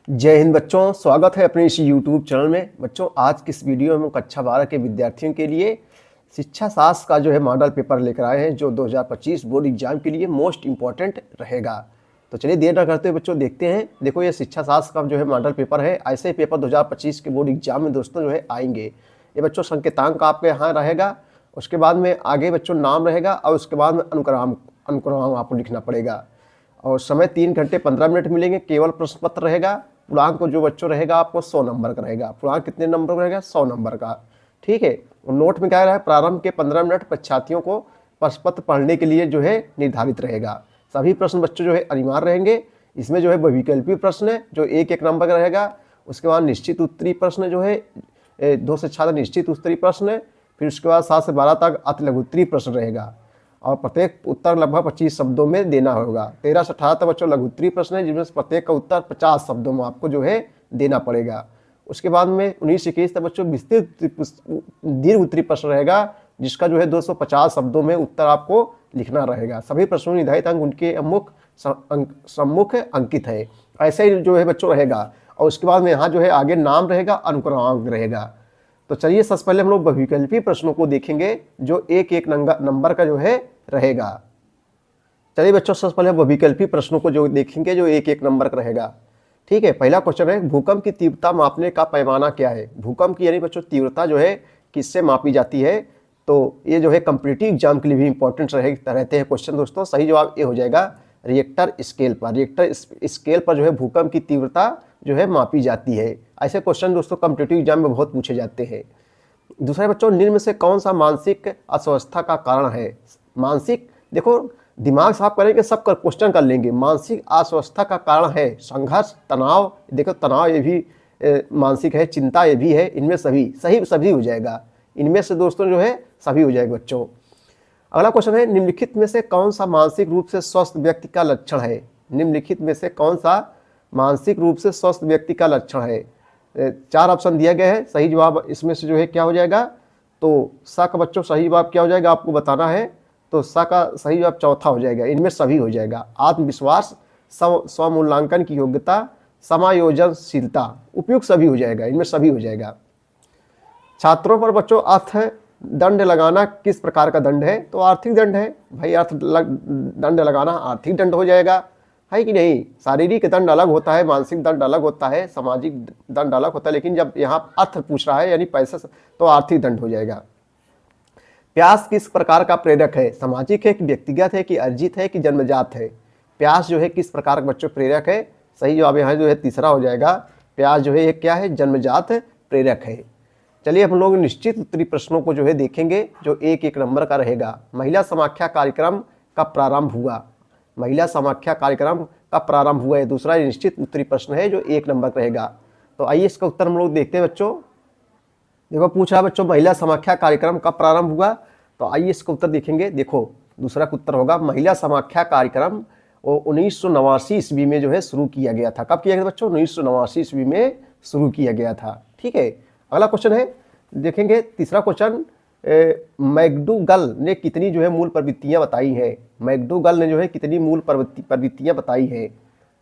जय हिंद बच्चों, स्वागत है अपने इस YouTube चैनल में। बच्चों, आज की इस वीडियो में हम कक्षा 12 के विद्यार्थियों के लिए शिक्षा शास्त्र का जो है मॉडल पेपर लेकर आए हैं, जो 2025 बोर्ड एग्जाम के लिए मोस्ट इम्पॉर्टेंट रहेगा। तो चलिए देर न करते हुए बच्चों देखते हैं। देखो, ये शिक्षा शास्त्र का जो है मॉडल पेपर है। ऐसे पेपर 2025 के बोर्ड एग्जाम में दोस्तों जो है आएंगे। ये बच्चों संकेतांक आपके यहाँ रहेगा, उसके बाद में आगे बच्चों नाम रहेगा और उसके बाद में अनुक्रम आपको लिखना पड़ेगा। और समय 3 घंटे 15 मिनट मिलेंगे। केवल प्रश्न पत्र रहेगा। पूर्णांक को जो बच्चों रहेगा आपको 100 नंबर का रहेगा। पूर्णांक कितने नंबर का रहेगा? 100 नंबर का। ठीक है। और नोट में क्या रहा है? प्रारंभ के 15 मिनट परीक्षार्थियों को प्रश्न पत्र पढ़ने के लिए जो है निर्धारित रहेगा। सभी प्रश्न बच्चों जो है अनिवार्य रहेंगे। इसमें जो है बहुविकल्पी प्रश्न है जो 1-1 नंबर का रहेगा। उसके बाद निश्चित उत्तरीय प्रश्न जो है 2 से 6 निश्चित उत्तरीय प्रश्न है। फिर उसके बाद 7 से 12 तक अति लघु उत्तरीय प्रश्न रहेगा और प्रत्येक उत्तर लगभग 25 शब्दों में देना होगा। 13 से 18 तक बच्चों लघु उत्तरीय प्रश्न है, जिसमें प्रत्येक का उत्तर 50 शब्दों में आपको जो है देना पड़ेगा। उसके बाद में 19 से 21 तक बच्चों विस्तृत दीर्घ उत्तरीय प्रश्न रहेगा, जिसका जो है 250 शब्दों में उत्तर आपको लिखना रहेगा। सभी प्रश्नों में निर्धारित अंक उनके सम्मुख अंकित है। ऐसे ही जो है बच्चों रहेगा। और उसके बाद में यहाँ जो है आगे नाम रहेगा, अनुक्रमांक रहेगा। तो चलिए सबसे पहले हम लोग बहुविकल्पी प्रश्नों को देखेंगे, जो 1-1 नंबर का जो है रहेगा। चलिए बच्चों, सबसे पहले बहुविकल्पी प्रश्नों को जो देखेंगे, जो 1-1 नंबर का रहेगा। ठीक है। पहला क्वेश्चन है, भूकंप की तीव्रता मापने का पैमाना क्या है? भूकंप की यानी बच्चों तीव्रता जो है किससे मापी जाती है? तो ये जो है कॉम्पिटिटिव एग्जाम के लिए भी इंपॉर्टेंट रहते हैं क्वेश्चन दोस्तों। सही जवाब ये हो जाएगा रिएक्टर स्केल पर। रिएक्टर स्केल पर जो है भूकंप की तीव्रता जो है मापी जाती है। ऐसे क्वेश्चन दोस्तों कॉम्पिटिटिव एग्जाम में बहुत पूछे जाते हैं। दूसरा बच्चों, निम्न में से कौन सा मानसिक अस्वस्थता का कारण है? मानसिक, देखो दिमाग साफ करेंगे सब कर क्वेश्चन कर लेंगे। मानसिक अस्वस्थता का कारण है संघर्ष, तनाव। देखो तनाव ये भी मानसिक है, चिंता ये भी है। इनमें सभी हो जाएगा। इनमें से दोस्तों जो है सभी हो जाएगा बच्चों। अगला क्वेश्चन है, निम्नलिखित में से कौन सा मानसिक रूप से स्वस्थ व्यक्ति का लक्षण है? निम्नलिखित में से कौन सा मानसिक रूप से स्वस्थ व्यक्ति का लक्षण है? 4 ऑप्शन दिया गया है। सही जवाब इसमें से जो है क्या हो जाएगा? तो सा का बच्चों सही जवाब क्या हो जाएगा आपको बताना है। तो सा का सही जवाब चौथा हो जाएगा। इनमें सभी हो जाएगा। आत्मविश्वास, स्वमूल्यांकन की योग्यता, समायोजनशीलता, उपयुक्त सभी हो जाएगा। इनमें सभी हो जाएगा। छात्रों पर बच्चों अर्थ दंड लगाना किस प्रकार का दंड है? तो आर्थिक दंड है भाई। दंड लगाना आर्थिक दंड हो जाएगा, है कि नहीं? शारीरिक दंड अलग होता है, मानसिक दंड अलग होता है, सामाजिक दंड अलग होता है। लेकिन जब यहाँ अर्थ पूछ रहा है यानी पैसे, तो आर्थिक दंड हो जाएगा। प्यास किस प्रकार का प्रेरक है? सामाजिक है कि व्यक्तिगत है कि अर्जित है कि जन्मजात है? प्यास जो है किस प्रकार का बच्चों प्रेरक है? सही जवाब यहाँ जो है तीसरा हो जाएगा। प्यास जो है ये क्या है? जन्मजात प्रेरक है। चलिए हम लोग निश्चित उत्तरीय प्रश्नों को जो है देखेंगे, जो 1-1 नंबर का रहेगा। महिला समाख्या कार्यक्रम कब प्रारंभ हुआ? महिला समाख्या कार्यक्रम कब प्रारंभ हुआ है? दूसरा निश्चित उत्तरीय प्रश्न है जो 1 नंबर का रहेगा। तो आइए इसका उत्तर हम लोग देखते हैं बच्चों। देखो पूछ रहा है बच्चों महिला समाख्या कार्यक्रम कब प्रारंभ हुआ? तो आइए इसका उत्तर देखेंगे। देखो दूसरा का उत्तर होगा महिला समाख्या कार्यक्रम 1989 ईस्वी में जो है शुरू किया गया था। कब किया गया था बच्चों? 1989 ईस्वी में शुरू किया गया था। ठीक है। अगला क्वेश्चन है, देखेंगे तीसरा क्वेश्चन, मैकडूगल ने कितनी जो है मूल प्रवृत्तियां बताई हैं? मैकडूगल ने जो है कितनी मूल प्रवृत्तियां बताई हैं?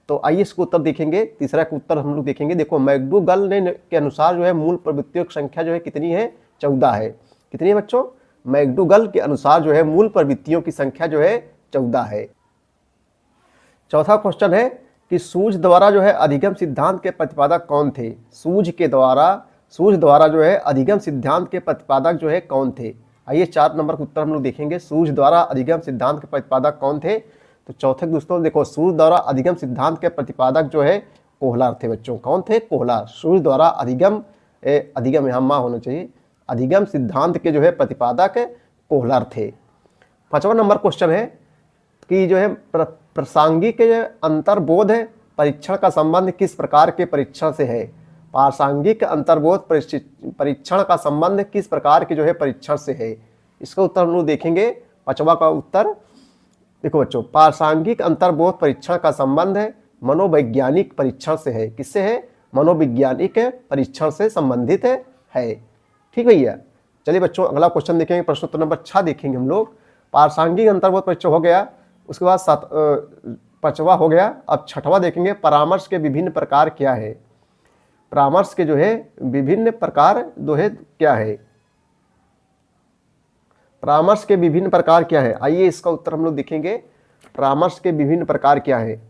तो आइए इसको उत्तर देखेंगे। तीसरा का उत्तर हम लोग देखेंगे। देखो मैकडूगल ने के अनुसार जो है मूल प्रवृत्तियों की संख्या जो है कितनी है? 14 है। कितनी है बच्चों? मैकडूगल के अनुसार जो है मूल प्रवृत्तियों की संख्या जो है 14 है। चौथा क्वेश्चन है कि सूझ द्वारा जो है अधिगम सिद्धांत के प्रतिपादक कौन थे? सूझ द्वारा जो है अधिगम सिद्धांत के प्रतिपादक जो है कौन थे? आइए 4 नंबर का उत्तर हम लोग देखेंगे। सूझ द्वारा अधिगम सिद्धांत के प्रतिपादक कौन थे? तो चौथे दोस्तों देखो, सूझ द्वारा अधिगम सिद्धांत के प्रतिपादक जो है कोहलर थे बच्चों। कौन थे? कोहलर। सूझ द्वारा अधिगम यहाँ माँ होना चाहिए। अधिगम सिद्धांत के जो है प्रतिपादक कोहलर थे। 5वां नंबर क्वेश्चन है कि जो है प्रासंगिक अंतर्बोध परीक्षण का संबंध किस प्रकार के परीक्षण से है? प्रासंगिक अंतर्बोध परीक्षण का संबंध किस प्रकार के जो है परीक्षण से है? इसका उत्तर हम लोग देखेंगे। 5वां का उत्तर देखो बच्चों, प्रासंगिक अंतर्बोध परीक्षण का संबंध है मनोवैज्ञानिक परीक्षण से है। किससे है? मनोवैज्ञानिक परीक्षण से संबंधित है। ठीक भैया। चलिए बच्चों अगला क्वेश्चन देखेंगे। प्रश्न उत्तर नंबर 6 देखेंगे हम लोग। प्रासंगिक अंतर्बोध परीक्षण हो गया। उसके बाद पांचवा हो गया। अब छठवां देखेंगे, परामर्श के विभिन्न प्रकार क्या है। परामर्श के जो है विभिन्न प्रकार जो है क्या है, परामर्श के विभिन्न प्रकार क्या है। आइए इसका उत्तर हम लोग देखेंगे, परामर्श के विभिन्न प्रकार क्या है।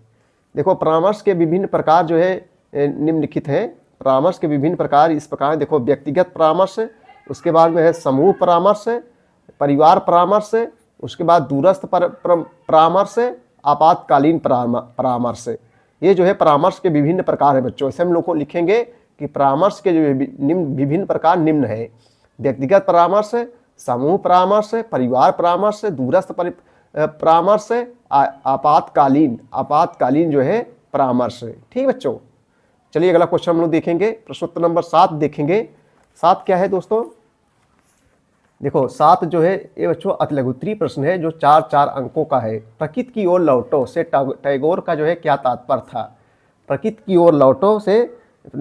देखो परामर्श के विभिन्न प्रकार जो है निम्नलिखित है। परामर्श के विभिन्न प्रकार इस प्रकार, देखो व्यक्तिगत परामर्श, उसके बाद में है समूह परामर्श, परिवार परामर्श, उसके बाद दूरस्थ परामर्श, आपातकालीन परामर्श। ये जो है परामर्श के विभिन्न प्रकार है बच्चों। ऐसे हम लोग को लिखेंगे कि परामर्श के जो निम्न विभिन्न प्रकार निम्न है, व्यक्तिगत परामर्श, समूह परामर्श, परिवार परामर्श, दूरस्थ परामर्श, आपातकालीन जो है परामर्श। ठीक बच्चों, चलिए अगला क्वेश्चन हम लोग देखेंगे, प्रश्न उत्तर नंबर 7 देखेंगे। 7 क्या है दोस्तों, देखो 7 जो है ये बच्चों अतिलघुत्तरीय प्रश्न है जो 4 अंकों का है। प्रकृति की ओर लौटो से टैगोर का जो है क्या तात्पर्य था। प्रकृति की ओर लौटो से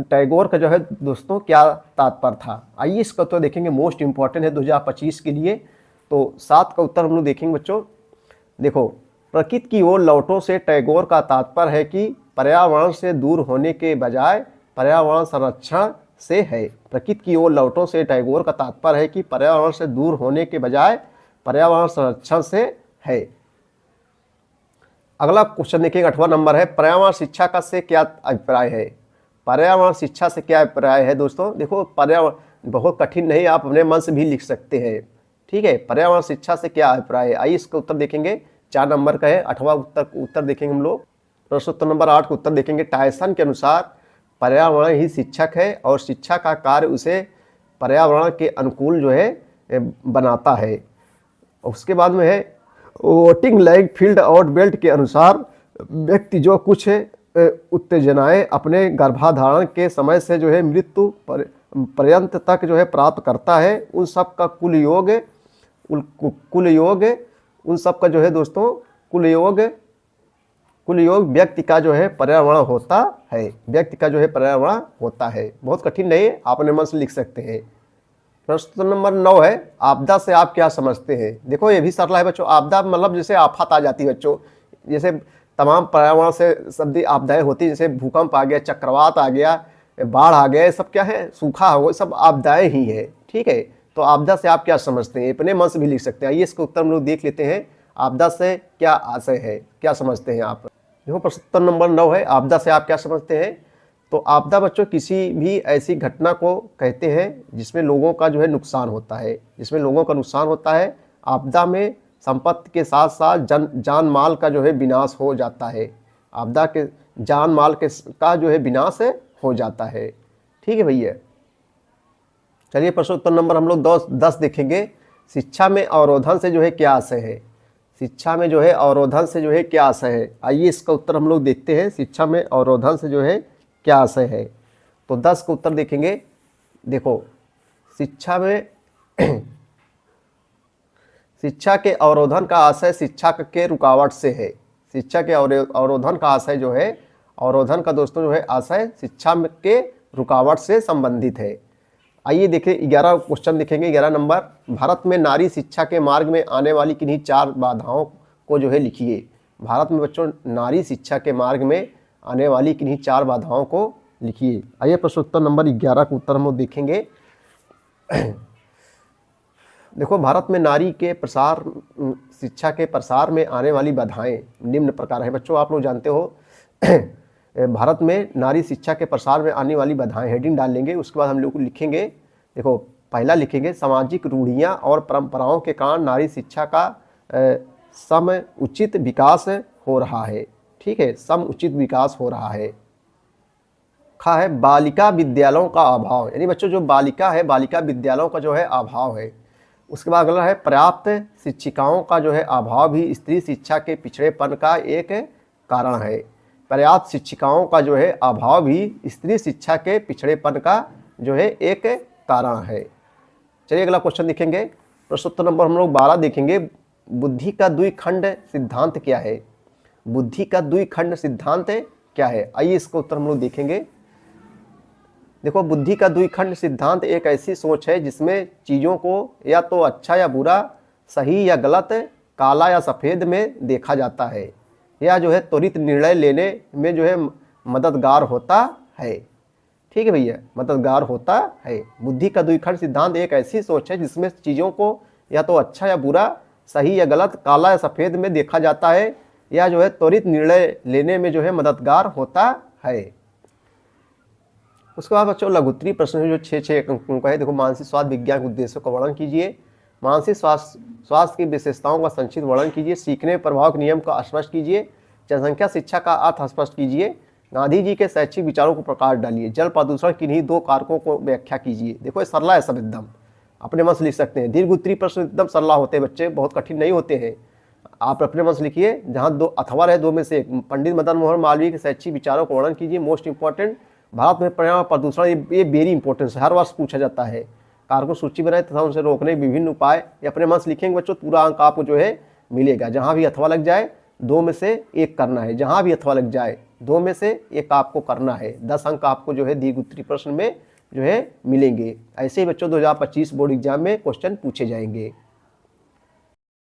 टैगोर का जो है दोस्तों क्या तात्पर्य था। आइए इसका उत्तर देखेंगे, मोस्ट इंपॉर्टेंट है 2025 के लिए। तो 7 का उत्तर हम लोग देखेंगे बच्चों। देखो प्रकृति की ओर लौटो से टैगोर का तात्पर्य है कि पर्यावरण से दूर होने के बजाय पर्यावरण संरक्षण से है। प्रकृति की ओर लौटो से टैगोर का तात्पर्य है कि पर्यावरण से दूर होने के बजाय पर्यावरण संरक्षण से है। अगला क्वेश्चन देखिए 8वां नंबर है, पर्यावरण शिक्षा का से क्या अभिप्राय है। पर्यावरण शिक्षा से क्या अभिप्राय है दोस्तों। देखो पर्यावरण बहुत कठिन नहीं, आप अपने मन से भी लिख सकते हैं। ठीक है, पर्यावरण शिक्षा से क्या अभिप्राय है। आइए इसका उत्तर देखेंगे, 4 नंबर का है। 8वां उत्तर देखेंगे हम लोग। प्रश्न उत्तर नंबर 8 का उत्तर देखेंगे, टायसन के अनुसार पर्यावरण ही शिक्षक है और शिक्षा का कार्य उसे पर्यावरण के अनुकूल जो है बनाता है। उसके बाद में है, voting lag field out belt के अनुसार व्यक्ति जो कुछ उत्तेजनाएं अपने गर्भाधारण के समय से जो है मृत्यु पर्यंत तक जो है प्राप्त करता है, उन सब का कुल योग उन सब का जो है दोस्तों कुल योग व्यक्ति का जो है पर्यावरण होता है। व्यक्ति का जो है पर्यावरण होता है। बहुत कठिन नहीं है, आप अपने मन से लिख सकते हैं। प्रश्न नंबर 9 है, आपदा से आप क्या समझते हैं। देखो ये भी सरल है बच्चों। आपदा मतलब जैसे आफत आ जाती है बच्चों, जैसे तमाम पर्यावरण से संबंधित आपदाएं होती हैं, जैसे भूकंप आ गया, चक्रवात आ गया, बाढ़ आ गया, सब क्या है, सूखा हो, सब आपदाएं ही है। ठीक है, तो आपदा से आप क्या समझते हैं, अपने मन से भी लिख सकते हैं। आइए इसका उत्तर हम लोग देख लेते हैं, आपदा से क्या आशय है, क्या समझते हैं आप। देखो प्रश्न नंबर 9 है, आपदा से आप क्या समझते हैं। तो आपदा बच्चों किसी भी ऐसी घटना को कहते हैं जिसमें लोगों का जो है नुकसान होता है, जिसमें लोगों का नुकसान होता है। आपदा में संपत्ति के साथ साथ जान माल का जो है विनाश हो जाता है। आपदा के जान माल का जो है विनाश हो जाता है। ठीक है भैया, चलिए प्रश्न उत्तर नंबर हम लोग 10 देखेंगे, शिक्षा में अवरोधन से जो है क्या आशय है। शिक्षा में जो है अवरोधन से जो है क्या आशय है। आइए इसका उत्तर हम लोग देखते हैं, शिक्षा में अवरोधन से जो है क्या आशय है। तो 10 का उत्तर देखेंगे। देखो शिक्षा में शिक्षा के अवरोधन का आशय शिक्षा के रुकावट से है। शिक्षा के अवरोधन का आशय जो है, अवरोधन का दोस्तों जो है आशय शिक्षा के रुकावट से संबंधित है। आइए देखिए 11 क्वेश्चन देखेंगे। 11 नंबर, भारत में नारी शिक्षा के मार्ग में आने वाली किन्हीं 4 बाधाओं को जो है लिखिए। भारत में बच्चों नारी शिक्षा के मार्ग में आने वाली किन्हीं 4 बाधाओं को लिखिए। आइए प्रश्न उत्तर नंबर 11 का उत्तर हम लोग देखेंगे। देखो भारत में नारी के प्रसार शिक्षा के प्रसार में आने वाली बाधाएं निम्न प्रकार है। बच्चों आप लोग जानते हो भारत में नारी शिक्षा के प्रसार में आने वाली बाधाएं, हेडिंग डाल लेंगे। उसके बाद हम लोग लिखेंगे, देखो पहला लिखेंगे, सामाजिक रूढ़ियां और परंपराओं के कारण नारी शिक्षा का समुचित विकास हो रहा है। ठीक है, समुचित विकास हो रहा है। खा है बालिका विद्यालयों का अभाव, यानी बच्चों जो बालिका है, बालिका विद्यालयों का जो है अभाव है। उसके बाद अगला है पर्याप्त शिक्षिकाओं का जो है अभाव भी स्त्री शिक्षा के पिछड़ेपन का एक कारण है। पर्याप्त शिक्षिकाओं का जो है अभाव भी स्त्री शिक्षा के पिछड़ेपन का जो है एक कारण है। चलिए अगला क्वेश्चन देखेंगे। प्रश्न उत्तर नंबर हम लोग 12 देखेंगे, बुद्धि का द्विखंड सिद्धांत क्या है। बुद्धि का द्विखंड सिद्धांत क्या है। आइए इसका उत्तर हम लोग देखेंगे। देखो बुद्धि का द्विखंड सिद्धांत एक ऐसी सोच है जिसमें चीज़ों को या तो अच्छा या बुरा, सही या गलत, काला या सफ़ेद में देखा जाता है। या जो है त्वरित निर्णय लेने में जो है मददगार होता है। ठीक है भैया, मददगार होता है। बुद्धि का द्विखंड सिद्धांत एक ऐसी सोच है जिसमें चीज़ों को या तो अच्छा या बुरा, सही या गलत, काला या सफ़ेद में देखा जाता है, या जो है त्वरित निर्णय लेने में जो है मददगार होता है। उसके बाद बच्चों लघुत्तरी प्रश्न जो 6 अंकों का है। देखो, मानसिक स्वास्थ्य विज्ञान के उद्देश्यों का वर्णन कीजिए, मानसिक स्वास्थ्य की विशेषताओं का संक्षिप्त वर्णन कीजिए, सीखने प्रभाव के नियम का स्पष्ट कीजिए, जनसंख्या शिक्षा का अर्थ स्पष्ट कीजिए, गांधी जी के शैक्षिक विचारों को प्रकाश डालिए, जल प्रदूषण किन्हीं 2 कारकों को व्याख्या कीजिए। देखो ये सरला है सब, एकदम अपने मन से लिख सकते हैं। दीर्घ उत्तरी प्रश्न एकदम सरला होते हैं बच्चे, बहुत कठिन नहीं होते हैं। आप अपने मन से लिखिए, जहाँ 2 अथवा रहे 2 में से एक। पंडित मदन मोहन मालवीय के शैक्षिक विचारों को वर्णन कीजिए। मोस्ट इंपॉर्टेंट, भारत में पर्यावरण प्रदूषण, ये वेरी इंपॉर्टेंट है, हर वर्ष पूछा जाता है। कारकों सूची बनाए तथा उनसे रोकने विभिन्न उपाय। ये अपने मन से लिखेंगे बच्चों, पूरा अंक आपको जो है मिलेगा। जहाँ भी अथवा लग जाए 2 में से 1 करना है, जहाँ भी अथवा लग जाए 2 में से 1 आपको करना है। 10 अंक आपको जो है दीर्घ उत्तरी प्रश्न में जो है मिलेंगे। ऐसे ही बच्चों 2025 बोर्ड एग्जाम में क्वेश्चन पूछे जाएंगे।